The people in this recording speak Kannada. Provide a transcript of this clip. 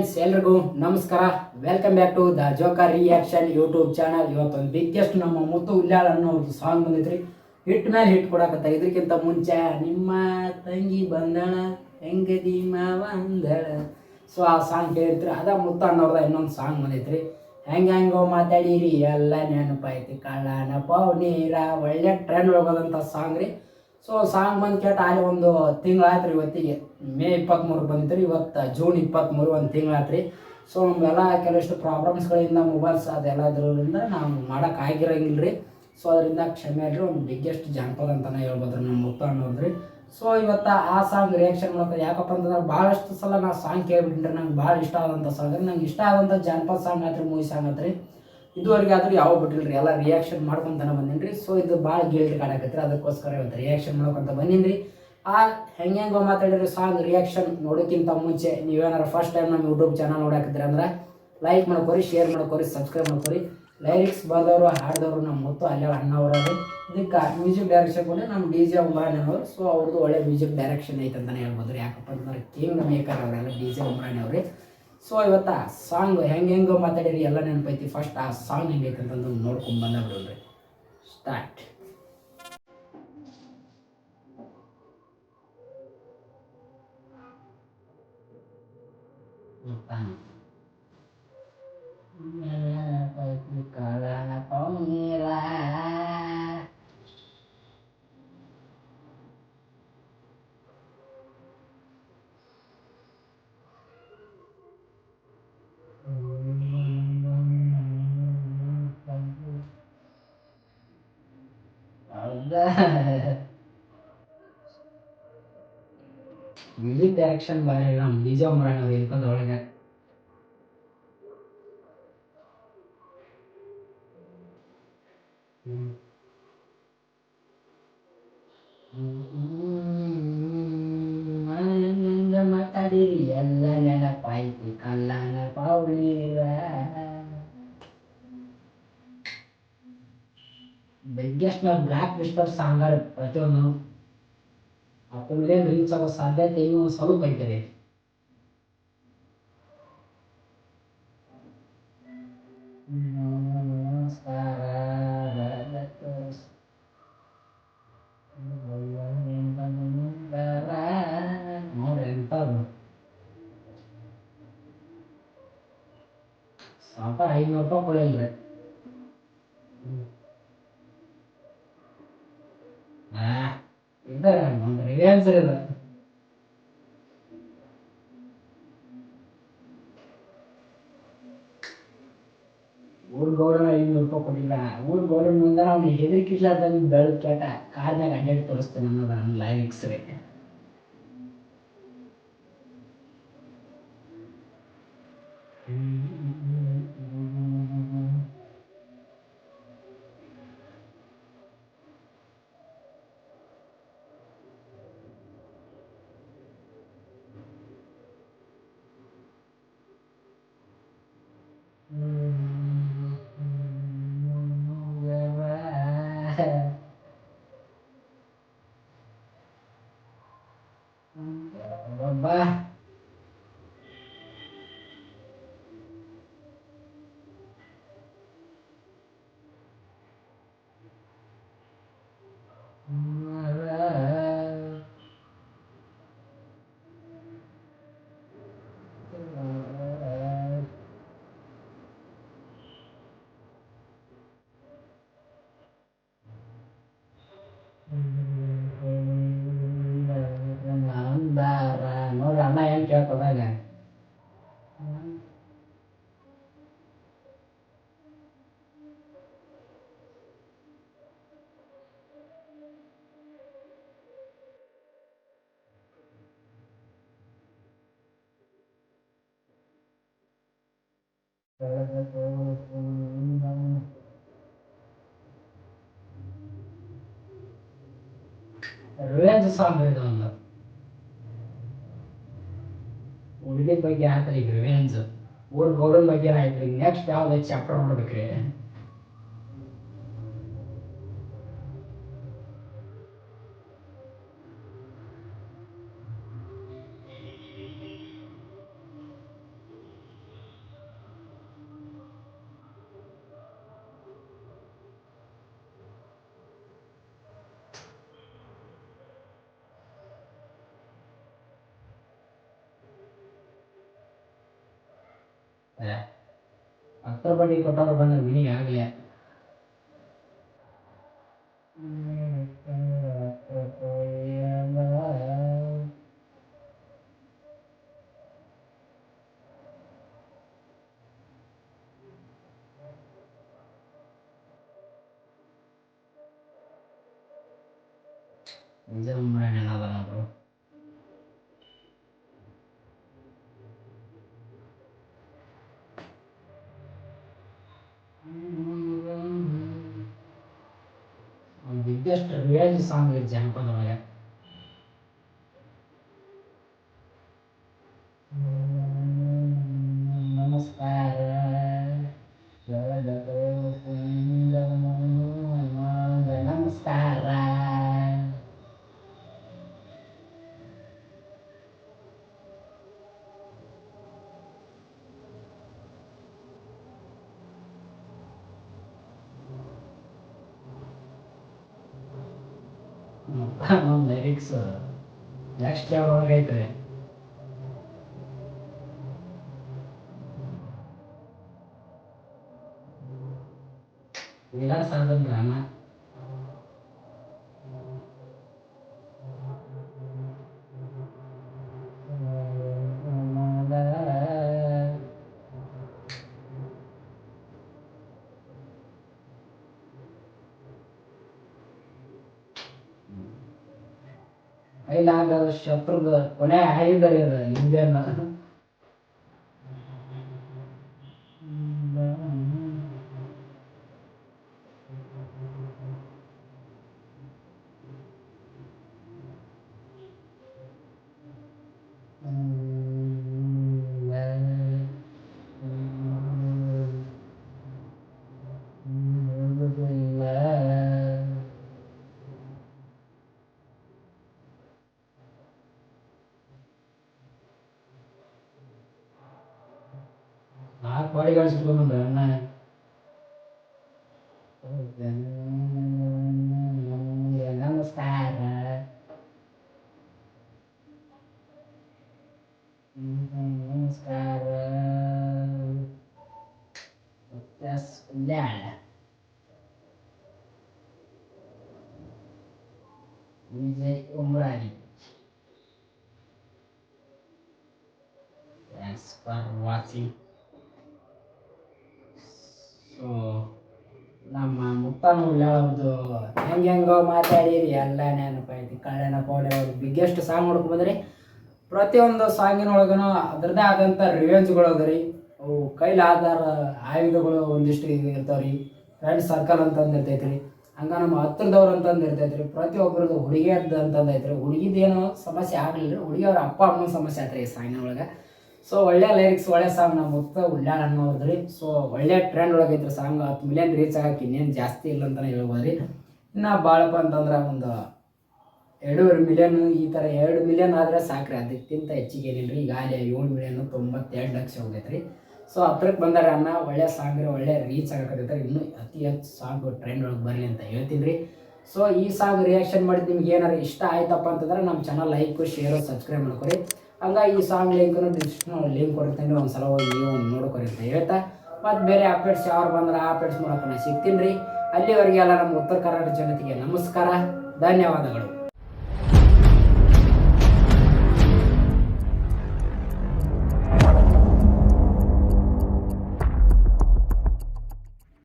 ಫ್ರೆಂಡ್ಸ್, ಎಲ್ರಿಗೂ ನಮಸ್ಕಾರ. Welcome back to the joker reaction YouTube channel. ಇವತ್ತೊಂದು ಬಿಗ್ಗೆಸ್ಟ್ ನಮ್ಮ ಮುತ್ತು ಉಲ್ಲಾಳ್ ಅನ್ನೋ ಒಂದು ಸಾಂಗ್ ಬಂದಿದ್ರಿ. ಹಿಟ್ ಮೇಲೆ ಹಿಟ್ ಕೊಡಕತ್ತ. ಇದಕ್ಕಿಂತ ಮುಂಚೆ ನಿಮ್ಮ ತಂಗಿ ಬಂದಳ ಹೆಂಗದಿ ಮಾವ ಅಂದಳ, ಸೊ ಆ ಸಾಂಗ್ ಕೇಳಿದ್ರಿ. ಅದ ಮುತ್ತ ಅನ್ನೋರ್ದ ಇನ್ನೊಂದು ಸಾಂಗ್ ಬಂದೈತ್ರಿ. ಹೆಂಗೋ ಮಾತಾಡಿರಿ ಎಲ್ಲ ನೆನಪಾಯ್ತಿ ಕಳ್ಳನ ಪೌನೀರ. ಒಳ್ಳೆ ಟ್ರೆಂಡ್ ಹೋಗೋದಂಥ ಸಾಂಗ್ ರೀ. ಸೊ ಸಾಂಗ್ ಬಂದು ಕೇಟ ಅಲ್ಲಿ ಒಂದು ತಿಂಗಳಾಯ್ತು ರೀ. ಇವತ್ತಿಗೆ ಮೇ 23 ಬಂದಿತ್ತು ರೀ. ಇವತ್ತು ಜೂನ್ 23, ಒಂದು ತಿಂಗಳಾಯ್ತು ರೀ. ಸೊ ನಮ್ಮೆಲ್ಲ ಕೆಲವಷ್ಟು ಪ್ರಾಬ್ಲಮ್ಸ್ಗಳಿಂದ ಮೊಬೈಲ್ಸ್ ಅದೆಲ್ಲದ್ರಿಂದ ನಾವು ಮಾಡೋಕ್ಕಾಗಿರಂಗಿಲ್ಲ ರೀ. ಸೊ ಅದರಿಂದ ಕ್ಷಮೆ ಅಲ್ರಿ. ಒಂದು ಬಿಗ್ಗೆಸ್ಟ್ ಜಾನಪದ ಅಂತಲೇ ಹೇಳ್ಬೋದು ರೀ ನಮ್ಮ ಮುತ್ತು ಅನ್ನೋದ್ರಿ. ಸೊ ಇವತ್ತು ಆ ಸಾಂಗ್ ರಿಯಾಕ್ಷನ್ ಮಾಡೋದು ಯಾಕಪ್ಪ ಅಂತಂದ್ರೆ ಭಾಳಷ್ಟು ಸಲ ನಾನು ಸಾಂಗ್ ಕೇಳ್ಬಿಟ್ಟಿನಿ. ನಂಗೆ ಭಾಳ ಇಷ್ಟ ಆದಂಥ ಸಾಂಗ್ ರೀ. ನಂಗೆ ಇಷ್ಟ ಆದಂಥ ಜಾನಪದ ಸಾಂಗ್ ಆಯ್ತು ರೀ, ಮೂವಿ ಸಾಂಗ್ ಆಯ್ತು ರೀ. ಇದುವರೆಗೆ ಆದರೂ ಯಾವ ಬಿಟ್ಟಿಲ್ಲ ರೀ, ಎಲ್ಲ ರಿಯಾಕ್ಷನ್ ಮಾಡ್ಕೊತಾನೆ ಬಂದೀನಿ ರೀ. ಸೊ ಇದು ಭಾಳ ಗಿಲ್ಟ್ ಕಾಣಕತ್ರಿ, ಅದಕ್ಕೋಸ್ಕರ ಇವತ್ತು ರಿಯಾಕ್ಷನ್ ಮಾಡ್ಕೊತ ಬಂದೀನಿ ರೀ. ಆ ಹೆಂಗೋ ಮಾತಾಡಿರಿ ಸಾಂಗ್ ರಿಯಾಕ್ಷನ್ ನೋಡೋಕ್ಕಿಂತ ಮುಂಚೆ ನೀವೇನಾರು ಫಸ್ಟ್ ಟೈಮ್ ನಮ್ಮ ಯೂಟ್ಯೂಬ್ ಚಾನಲ್ ನೋಡಾಕಿದ್ರಿ ಅಂದ್ರೆ ಲೈಕ್ ಮಾಡ್ಕೊರಿ, ಶೇರ್ ಮಾಡ್ಕೊರಿ, ಸಬ್ಸ್ಕ್ರೈಬ್ ಮಾಡ್ಕೊರಿ. ಲೈರಿಕ್ಸ್ ಬರ್ದವರು ಹಾಡಿದವರು ನಮ್ಮ ಮುತ್ತು ಅಲ್ಲೇ ಅಣ್ಣವ್ರು. ಇದಕ್ಕೆ ಮ್ಯೂಸಿಕ್ ಡೈರೆಕ್ಷನ್ ಕೂಡ ನಮ್ಮ DJ ಉಮ್ರಾನ್ ಅವರು. ಸೊ ಅವ್ರದ್ದು ಒಳ್ಳೆ ಮ್ಯೂಸಿಕ್ ಡೈರೆಕ್ಷನ್ ಐತೆ ಅಂತಲೇ ಹೇಳ್ಬೋದು ರೀ. ಯಾಕಪ್ಪ ಅಂತಂದ್ರೆ ಕಿಂಗ್ ಮೇಕರ್ ಅವರೆಲ್ಲ DJ ಉಮ್ರಾನ್ ಅವ್ರಿ. ಸೊ ಇವತ್ತು ಆ ಸಾಂಗ್ ಹೆಂಗೋ ಮಾತಾಡಿರಿ ಎಲ್ಲ ನೆನಪೈತಿ. ಫಸ್ಟ್ ಆ ಸಾಂಗ್ ಹೆಂಗೈತೆ ಅಂತಂದು ನೋಡ್ಕೊಂಡು ಬಂದ ಬಿಡ್ರಿ. ಸ್ಟಾರ್ಟ್. ಮ್ಯೂಸಿಕ್ ಡೈರೆಕ್ಷನ್ ಬಾರಿ ನಮ್ಮ DJ ಉಮ್ರಾನ್ ಅವ್ರು ಇರ್ಕೊಂಡು ಒಳಗೆ. ಮಾತಾಡಿರಿ ಎಲ್ಲ ನೆನಪಾಯ್ತಿ ಕಲ್ಲನ ಪೌನೀರ. ಬಿಗ್ಗೆಸ್ಟ್ ಬ್ಲ್ಯಾಕ್ ಲಿಸ್ಟರ್ ಸಾಂಗ್ ಪ್ರತಿಯೊಂದು 10 ಮಿಲಿಯನ್ ರೀಚ್ ಆಗೋ ಸಾಧ್ಯತೆ ಇನ್ನೂ ಸ್ವಲ್ಪ ಐತೆ ರೀ. ನೋಡ್ರಿ ಎಂಥದ್ದು ಸಾಕ. 500 ರೂಪಾಯಿ ಕೊಡಿಲ್ರಿ. ಇದೆ ಒಂದು ರಿವೆಂಜ್ ಇದೆ. ಊರ್ ಗೌಡ 500 ರೂಪಾಯಿ ಕೊಡಿಲ್ಲ. ಊರ್ ಗೌಡ ಮುಂದೆ ಅವ್ನು ಹೆದರಿಕಿಸ್ಲಾರ್ದಂಗೆ ಬೆಳೆದ ಕೇಟ ಕಾರ್ನಾಗ ಅಡ್ಡಾಡಿ ತೋರಿಸ್ತೇನೆ ಅನ್ನೋದು ನನ್ನ ಲೈರಿಕ್ಸ್ ರೀ. ಬಾ ಅಂದಾರ ನೋಡ್ರಿ ಅಣ್ಣ ಏನು ಕೇಳ್ಕೊದಾಗ. ರಿವೆಂಜ್ ಸಾಂಗ್ ಇದು ಒಂದು ಹುಡುಗಿ ಬಗ್ಗೆ ಆಯ್ತು ಈಗ ರಿವೆಂಜ್. ಊರ್ ಗೌಡನ ಬಗ್ಗೆ ಆಯ್ತು ಈಗ. ನೆಕ್ಸ್ಟ್ ಯಾವ್ದು ಚಾಪ್ಟರ್ ನೋಡ್ಬೇಕ್ರಿ. ಹತ್ತರ ಬಡ್ಡಿ ಕೊಟ್ಟವ್ರು ಬಂದ್ರೆ ವಿನಿಗೆ ಆಗಲಿ. ಏನದ ನೋಡ್ರು ಬಿಗ್ಗೆಸ್ಟ್ ರಿಯಾಲಿಟಿ ಸಾಂಗ್ ಇದೆ ಜನಪದೊಳಗೆ. ನಮಸ್ಕಾರ ನಮಸ್ಕಾರ. ಒಂದು ಲಿರಿಕ್ಸ್ ನೆಕ್ಸ್ಟ್ ಲೆವೆಲ್ ಒಳಗೆ ಐತ್ರಿ. ಇಲ್ಲ ಸಾಧನ ಅಣ್ಣ ಐಲಾಗ ಶತ್ರುಗ ಕೊನೆ ಆಯುಧರಿ ಅದು ಇಂಡಿಯನ್. ಆ ಕೋಳಿಗಳು ಸಿಕ್ಕೊಂಡ ಅಣ್ಣ ನಮಸ್ಕಾರ. ನಮಸ್ಕಾರ Ullal Vijay Umrani. Thanks for watching. So ನಮ್ಮ ಮುತ್ತನ ಉಳ್ಳಾಳವ್ರದ್ದು ಹೆಂಗೋ ಮಾತಾಡಿರಿ ಎಲ್ಲ ನೆನಪಾಯ್ತು. ಕಳ್ಳನ ಪೌಡೆ ಅವ್ರು ಬಿಗ್ಗೆಸ್ಟ್ ಸಾಂಗ್ ನೋಡ್ಕೊ ಬಂದ್ರಿ. ಪ್ರತಿಯೊಂದು ಸಾಂಗಿನೊಳಗೂ ಅದರದ್ದೇ ಆದಂಥ ರಿವೆಂಜ್ಗಳು ಅದ ರೀ. ಅವು ಕೈಲಾದಾರ ಆಯುಧಗಳು ಒಂದಿಷ್ಟು ಇರ್ತಾವೆ ರೀ. ಫ್ರೆಂಡ್ ಸರ್ಕಲ್ ಅಂತಂದು ಇರ್ತೈತೆ ರೀ. ಹಂಗೆ ನಮ್ಮ ಹತ್ರದವ್ರು ಅಂತಂದು ಇರ್ತೈತೆ ರೀ. ಪ್ರತಿಯೊಬ್ಬರದ್ದು ಹುಡುಗಿಯದ್ದು ಅಂತಂದು ಐತೆ ರೀ. ಹುಡುಗಿದೇನೋ ಸಮಸ್ಯೆ ಆಗಲಿಲ್ಲ ರೀ, ಹುಡುಗಿಯವ್ರ ಅಪ್ಪ ಅಮ್ಮನ ಸಮಸ್ಯೆ ಆಯ್ತು ರೀ ಈ ಸಾಂಗಿನೊಳಗೆ. ಸೊ ಒಳ್ಳೆ ಲಿರಿಕ್ಸ್, ಒಳ್ಳೆ ಸಾಂಗ್ ನಮ್ಮ ಮುತ್ತ ಉಳ್ಳಾಳ ಅನ್ನೋದ್ರಿ. ಸೊ ಒಳ್ಳೆ ಟ್ರೆಂಡ್ ಒಳಗೈತ್ರಿ ಸಾಂಗ್. 10 ಮಿಲಿಯನ್ ರೀಚ್ ಆಗಕ್ಕೆ ಇನ್ನೇನು ಜಾಸ್ತಿ ಇಲ್ಲ ಅಂತಲೇ ಹೇಳ್ಬೋದು ರೀ. ಇನ್ನು ಭಾಳಪ್ಪ ಅಂತಂದ್ರೆ ಒಂದು 2.5 ಮಿಲಿಯನ್, ಈ ಥರ 2 ಮಿಲಿಯನ್ ಆದರೆ ಸಾಕ್ರಿ, ಅದಕ್ಕಿಂತ ಹೆಚ್ಚಿಗೆ ಏನಿಲ್ಲ ರೀ. ಈಗಾಗಲೇ 7 ಮಿಲಿಯನ್ 92 ಲಕ್ಷ ಹೋಗೈತೆ ರೀ. ಸೊ ಹತ್ರಕ್ಕೆ ಬಂದಾರೆ ಅನ್ನ ಒಳ್ಳೆ ಸಾಂಗ್ ರೀ, ಒಳ್ಳೆ ರೀಚ್ ಆಗಕತ್ತೈತೆ. ಇನ್ನೂ ಅತಿ ಹೆಚ್ಚು ಸಾಂಗ್ ಟ್ರೆಂಡ್ ಒಳಗೆ ಬರಲಿ ಅಂತ ಹೇಳ್ತೀನಿ ರೀ. ಸೊ ಈ ಸಾಂಗ್ ರಿಯಾಕ್ಷನ್ ಮಾಡಿದ್ದು ನಿಮ್ಗೆ ಏನಾರು ಇಷ್ಟ ಆಯ್ತಪ್ಪ ಅಂತಂದ್ರೆ ನಮ್ಮ ಚಾನಲ್ ಲೈಕ್ ಶೇರು ಸಬ್ಸ್ಕ್ರೈಬ್ ಮಾಡ್ಕೊರಿ. ಹಂಗೆ ಈ ಸಾಂಗ್ ಲಿಂಕ್ನು ಡಿಸ್ಕ್ರಿಪ್ಷನ್ ಲಿಂಕ್ ಕೊಡ್ತೀನಿ, ಒಂದು ಸಲ ಹೋಗಿ ನೀವು ನೋಡ್ಕೊರಿ ಅಂತ ಹೇಳ್ತಾ, ಮತ್ತು ಬೇರೆ ಅಪ್ಡೇಟ್ಸ್ ಯಾರು ಬಂದ್ರೆ ಆ ಅಪ್ಡೇಟ್ಸ್ ಮಾಡೋಕೆ ನಾನು ಸಿಗ್ತೀನಿ ರೀ. ಅಲ್ಲಿವರೆಗೆ ಎಲ್ಲ ನಮ್ಮ ಉತ್ತರ ಕರ್ನಾಟಕ ಜನತೆಗೆ ನಮಸ್ಕಾರ, ಧನ್ಯವಾದಗಳು.